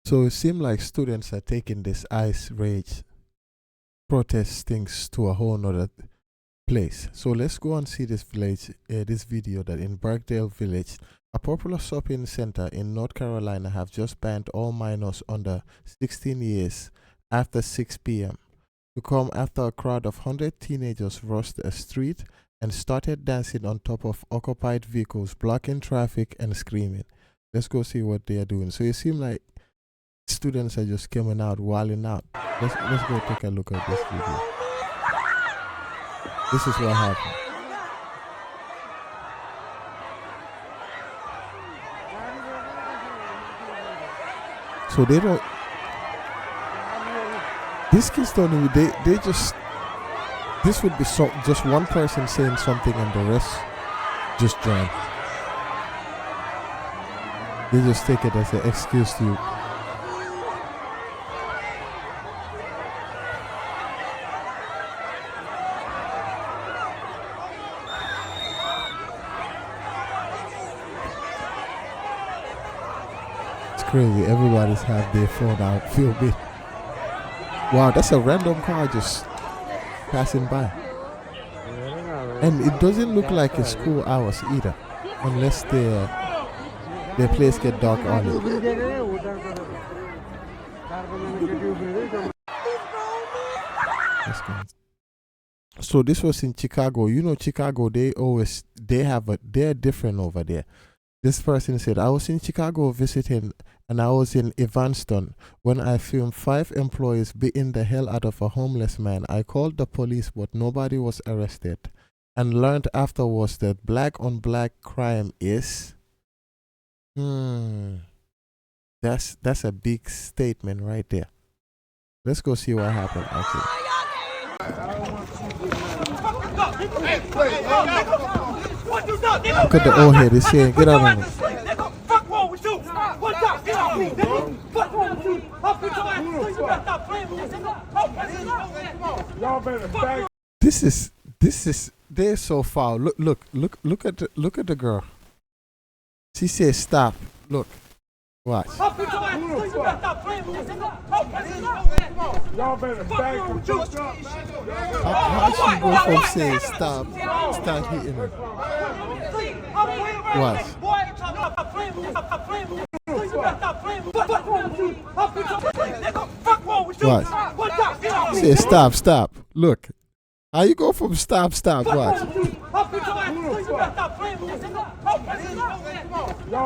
So it seems like students are taking this ice rage protest things to a whole nother place. So let's go and see this video that in Birkdale Village, a popular shopping center in North Carolina, have just banned all minors under 16 years after 6 p.m. to come after a crowd of 100 teenagers rushed a street and started dancing on top of occupied vehicles, blocking traffic and screaming. Let's go see what they are doing. So it seems like students are just coming out, wilding out. Let's go take a look at this video. This is what happened. So they don't. These kids don't even. They just. This would be just one person saying something and the rest just join. They just take it as an excuse to. Crazy. Everybody's have their phone out. Feel me? Wow, that's a random car just passing by, and it doesn't look like it's school hours either, unless their place get dark early. So this was in Chicago. You know, Chicago. They're different over there. This person said, I was in Chicago visiting and I was in Evanston when I filmed 5 employees beating the hell out of a homeless man. I called the police, but nobody was arrested, and learned afterwards that black on black crime is. That's a big statement right there. Let's go see what happened actually. Look at the old head, he's saying, get out of me. This is, they're so foul. Look at the girl. She says stop. Look. Watch. Y'all better back and juke up. How she go from saying stop hitting her? Watch. Watch. Say stop. Look. How you go from stop? Watch.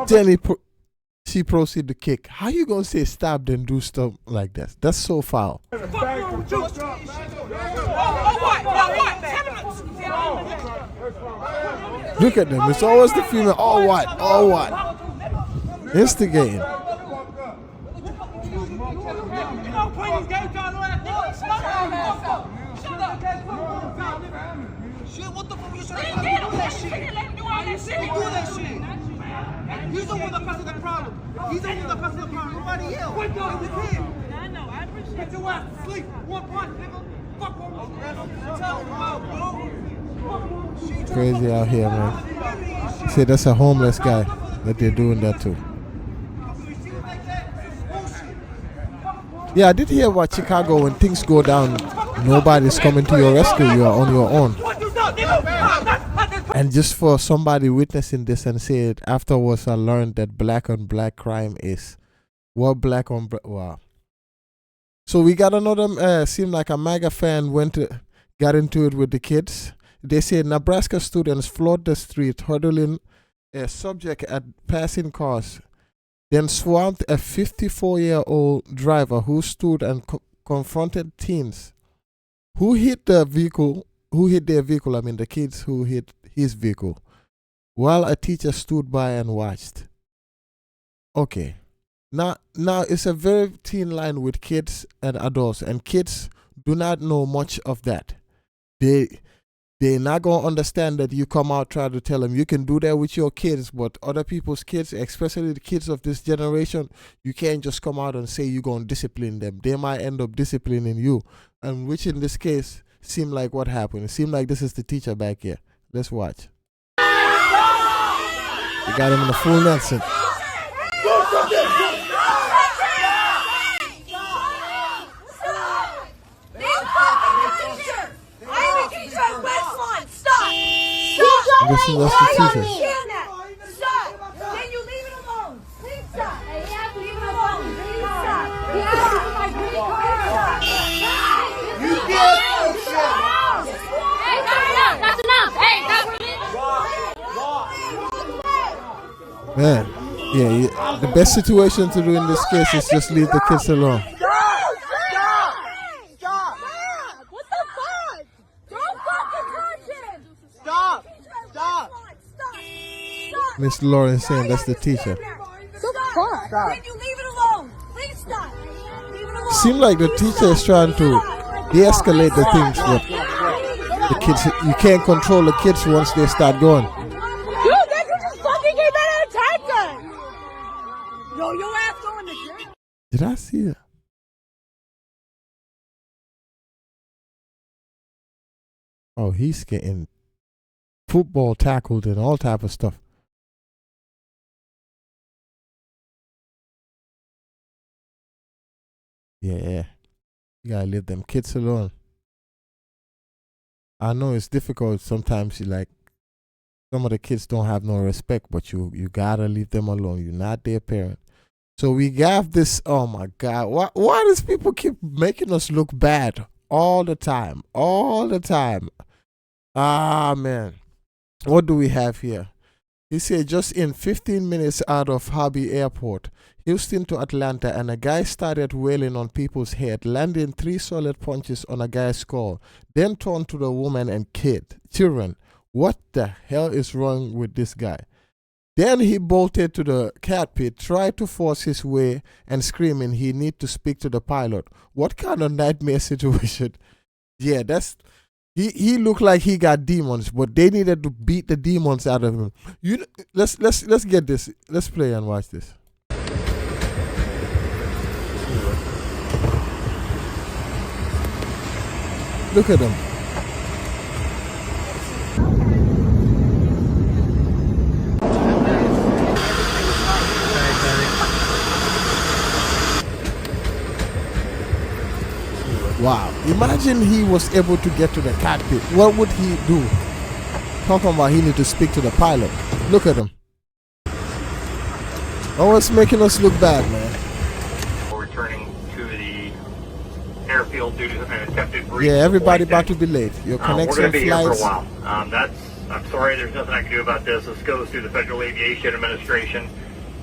Jenny, she proceed to kick. How you gonna say stop then do stuff like that? That's so foul. Look at them. It's always the female. All what? Instigating. He's the one that causes the problem. Nobody else. It was him. I know. I appreciate it. Get your ass to sleep. One punch, nigga. Fuck one. Crazy out here, man. See, that's a homeless guy that they're doing that to. Yeah, I did hear about Chicago. When things go down, nobody's coming to your rescue. You are on your own. And just for somebody witnessing this and say it afterwards, I learned that black on black crime is. What black on black? Wow. So we got another. Seemed like a MAGA fan got into it with the kids. They say Nebraska students flood the street, hurdling a subject at passing cars, then swamped a 54-year-old driver who stood and confronted teens who hit their vehicle. I mean, the kids who hit his vehicle, while a teacher stood by and watched. Okay. Now it's a very thin line with kids and adults, and kids do not know much of that. They're not going to understand that you come out try to tell them you can do that with your kids, but other people's kids, especially the kids of this generation, you can't just come out and say you're going to discipline them. They might end up disciplining you, and which in this case seemed like what happened. It seemed like this is the teacher back here. Let's watch. They got him in the full Nelson. guess that's the teacher. Stop! Can you leave it alone? Please stop. Hey, you have to leave it alone. Please stop. He has to my green card. You get Hey, that's enough. Hey, that's Man, yeah, the best situation to do in this case is just leave the kids alone. Stop! What the fuck? Don't fucking touch him! Stop! Stop! Miss Lauren saying that's the teacher. Stop! Can you leave it alone? Please stop! Leave it alone! Seems like the teacher is trying to de-escalate the things, but the kids, you can't control the kids once they start going. Dude, that dude just fucking came out and attacked us! Yo, your ass going to jail. Did I see it? Oh, he's getting football tackled and all type of stuff. Yeah, you gotta leave them kids alone. I know it's difficult sometimes. You like some of the kids don't have no respect, but you gotta leave them alone. You're not their parent. So we have this. Oh my God! Why does people keep making us look bad all the time? All the time. Ah man, what do we have here? He said just in 15 minutes out of Hobby Airport, Houston to Atlanta, and a guy started wailing on people's head, landing 3 solid punches on a guy's skull, then turned to the woman and children. What the hell is wrong with this guy? Then he bolted to the cat pit, tried to force his way, and screaming he need to speak to the pilot. What kind of nightmare situation? Yeah, that's... He looked like he got demons, but they needed to beat the demons out of him. Let's get this. Let's play and watch this. Look at them. Wow. Imagine he was able to get to the cockpit. What would he do? Talking about he need to speak to the pilot. Look at him. Always making us look bad, man. We're returning to the airfield due to an attempted breach. Yeah, everybody about to be late. Your connection we're going to be here for a flights. while. I'm sorry, there's nothing I can do about this. This goes through the Federal Aviation Administration,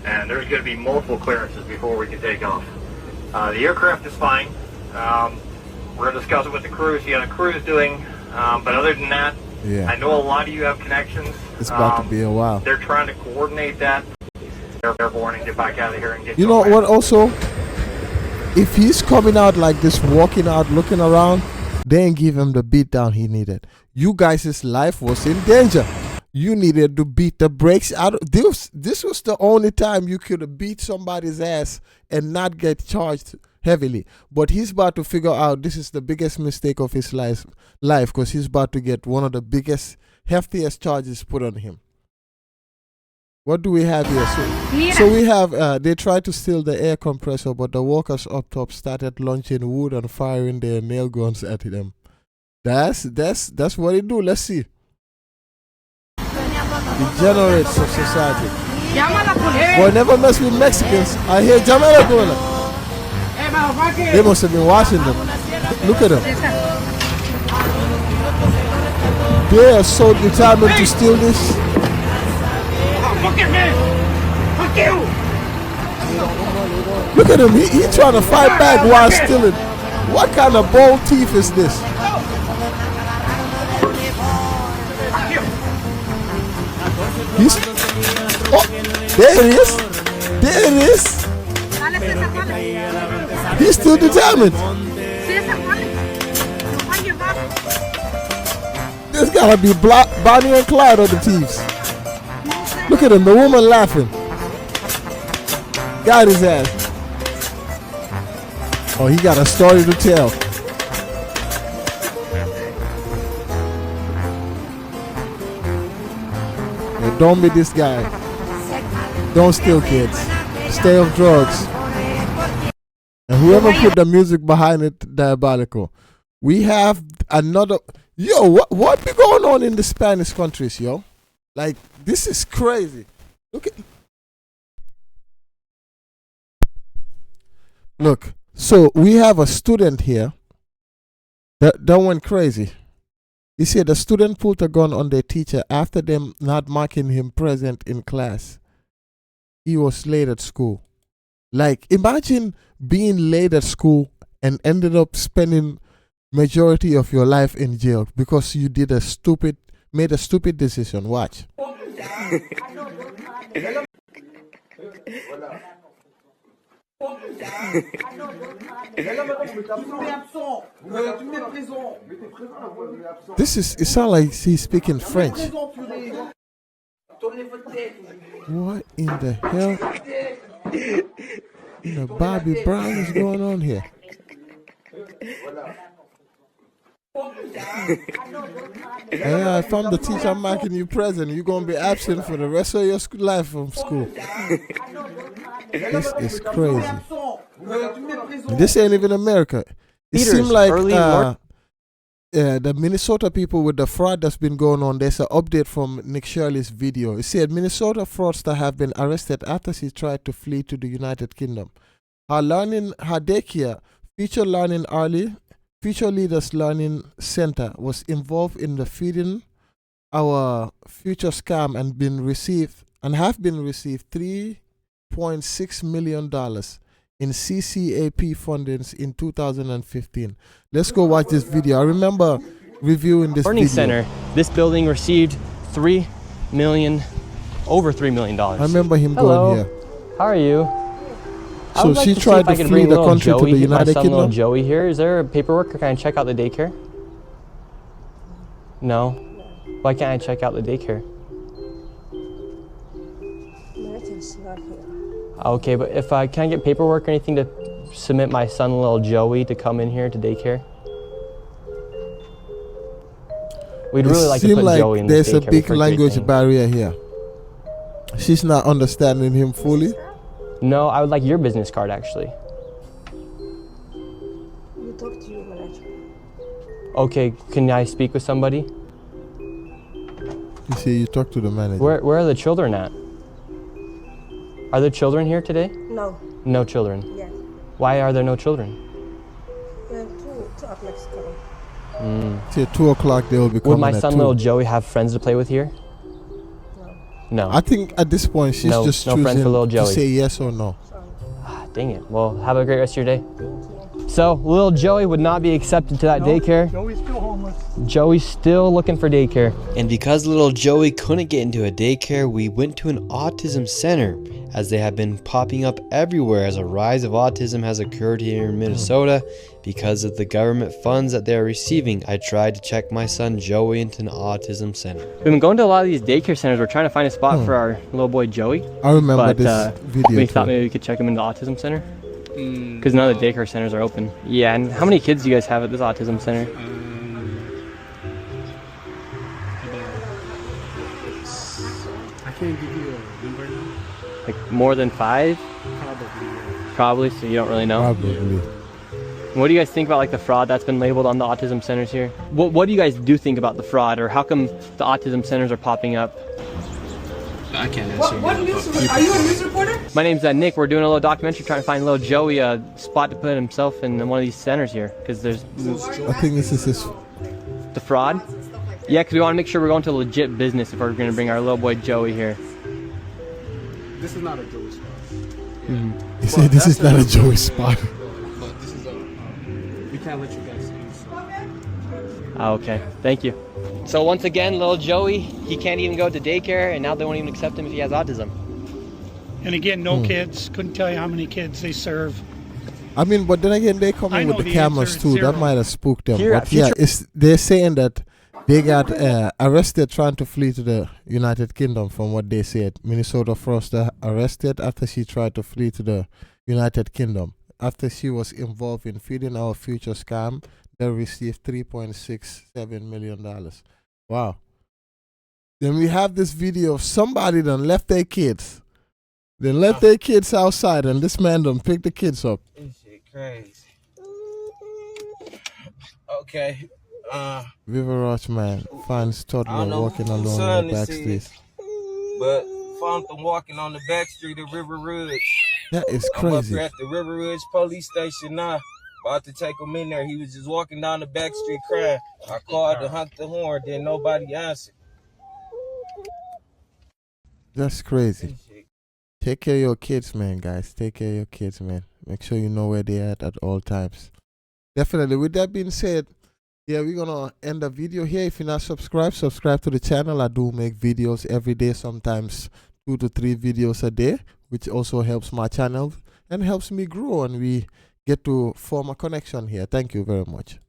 and there's going to be multiple clearances before we can take off. The aircraft is fine. We're going to discuss it with the crew, see how the crew is doing. But other than that, Yeah. I know a lot of you have connections. It's about to be a while. They're trying to coordinate that. They're airborne and get back out of here and get. You know what also? If he's coming out like this, walking out, looking around, then give him the beat down he needed. You guys' life was in danger. You needed to beat the brakes out of this. This was the only time you could have beat somebody's ass and not get charged heavily. But he's about to figure out this is the biggest mistake of his life because he's about to get one of the biggest, heftiest charges put on him. What do we have here? So we have, they tried to steal the air compressor, but the workers up top started launching wood and firing their nail guns at them. That's what they do. Let's see. Degenerates of society. Boy, never mess with Mexicans. I hear Jamaica going on. They must have been watching them. Look at them. They are so determined to steal this. Look at him. He trying to fight back while stealing. What kind of bold thief is this? There it is. There it is. He's still determined. There's gotta be Bonnie and Clyde are the thieves. Look at him, the woman laughing. Got his ass. Oh, he got a story to tell. Hey, don't be this guy. Don't steal, kids. Stay off drugs. And whoever put the music behind it, diabolical. We have another. Yo, what be going on in the Spanish countries, yo? Like, this is crazy. Look, so we have a student here that went crazy. You see, the student pulled a gun on their teacher after them not marking him present in class. He was late at school. Like, imagine being late at school and ended up spending majority of your life in jail because you made a stupid decision. Watch. It sounds like he's speaking French. What in the hell in the Bobby Brown is going on here? Yeah, if I'm the teacher marking you present, you're going to be absent for the rest of your life from school. This is crazy. This ain't even America. It seems like the Minnesota people with the fraud that's been going on, there's an update from Nick Shirley's video. It said Minnesota fraudster have been arrested after she tried to flee to the United Kingdom. Her daycare, Future Leaders Learning Center, was involved in the Feeding Our Future scam and have been received $3.6 million in CCAP fundings in 2015. Let's go watch this video. I remember reviewing this Learning video. Center. This building received over $3 million. I remember him Hello. going here. How are you? I So would like she to see tried if I to could flee bring the little country to Joey, the my United son, little Kingdom. Joey here. Is there paperwork or can I check out the daycare? No. Why can't I check out the daycare? Martin's not here. Okay, but if can I get paperwork or anything to submit my son, little Joey, to come in here to daycare? We'd really like to put like Joey in this there's a daycare. big We've heard great language things. barrier here. She's not understanding him fully. No, I would like your business card actually. You talk to your manager. Okay, can I speak with somebody? You see, you talk to the manager. Where are the children at? Are there children here today? No. No children. Yeah. Why are there no children? Yeah, two o'clock's coming. See, at 2 o'clock they will be coming Would my at son, 2. little Joey, have friends to play with here? No. No. I think at this point she's No- just no friends choosing for little to Joey. say yes or no. Sorry. Dang it. Well, have a great rest of your day. Thank you. So, little Joey would not be accepted to that daycare. Joey's still homeless. Joey's still looking for daycare. And because little Joey couldn't get into a daycare, we went to an autism center, as they have been popping up everywhere as a rise of autism has occurred here in Minnesota because of the government funds that they are receiving. I tried to check my son Joey into an autism center. We've been going to a lot of these daycare centers. We're trying to find a spot for our little boy Joey. I remember But this video we too. thought maybe we could check him into the autism center. Because none of the daycare centers are open. Yeah, and how many kids do you guys have at this autism center? I can't give you a number now. Like more than 5? Probably. Probably, so you don't really know. Probably. What do you guys think about like the fraud that's been labeled on the autism centers here? What do you guys do think about the fraud, or how come the autism centers are popping up? I can't answer. What news? Are you a news reporter? My name's Nick. We're doing a little documentary trying to find little Joey a spot to put himself in one of these centers here, because there's I think this is his. the fraud. Yeah, because we want to make sure we're going to a legit business if we're going to bring our little boy Joey here. This is not a Joey spot. He said this is not a Joey spot. But this is a. We can't let you guys use. Oh, okay, thank you. So once again, little Joey, he can't even go to daycare, and now they won't even accept him if he has autism. And again, no kids. Couldn't tell you how many kids they serve. I mean, but then again, they come I in know with the the cameras answer too. is That zero. might have spooked them. Here, But yeah, they're saying that they got arrested trying to flee to the United Kingdom, from what they said. Minnesota fraudster arrested after she tried to flee to the United Kingdom. After she was involved in Feeding Our Future scam, they received $3.67 million. Wow. Then we have this video of somebody done left their kids. They left their kids outside, and this man done picked the kids up. This shit crazy. Okay. River Roach man finds toddler walking alone in the backstreet. but found them walking on the back street of River Ridge. That is I'm up crazy. here at the River Ridge police station now. About to take him in there. He was just walking down the back street crying. I called to hunt the horn, then nobody answered. That's crazy. Take care of your kids, man, guys. Take care of your kids, man. Make sure you know where they're at all times. Definitely. With that being said, yeah, we're going to end the video here. If you're not subscribed, subscribe to the channel. I do make videos every day, sometimes 2 to 3 videos a day, which also helps my channel and helps me grow, and we get to form a connection here. Thank you very much.